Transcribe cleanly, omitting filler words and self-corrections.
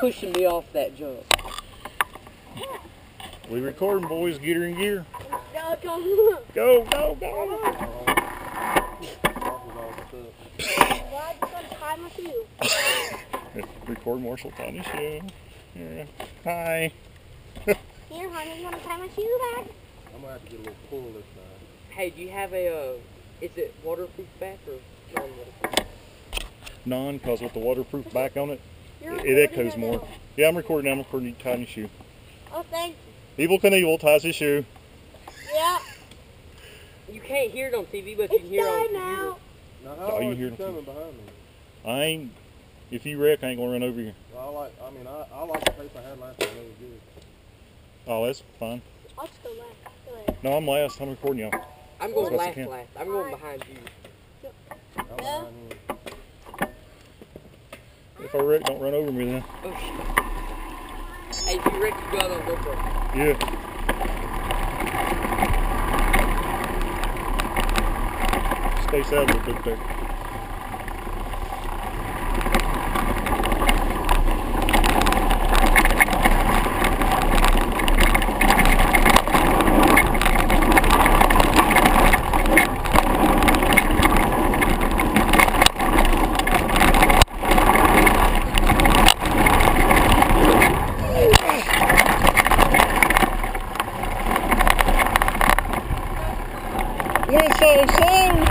pushing me off that jump. We recording, boys. Get her in gear. Go, go. Go, go, go. Why you gonna tie my shoe? Record Marshall Tiny Show. Yeah. Hi. Here, honey, you wanna tie my shoe back? I'm gonna have to get a little pull this time. Hey, do you have a, is it waterproof back or non-waterproof? Non, because with the waterproof back on it, You're it recording echoes right more. now. Yeah, I'm recording now. I'm recording Tiny Shoe. Oh, thanks. Evil Knievel ties his shoe. Yeah. You can't hear it on TV, but you It's can hear it on time the now. Now, Oh, how you hard hear is you them coming behind me? I ain't, if you wreck, I ain't gonna run over you. Well, I like the pace I had last time. It was good. Oh, that's fine. I'll just go left. Go ahead. No, I'm last. I'm recording y'all. I'm going As best I last, can. last. I'm going behind you. I'm Yeah. behind you. If I wreck, don't run over me then. Oh, shit. Hey, if you wreck, you go out on GoPro. Yeah. Space out a little bit there. We're so sorry.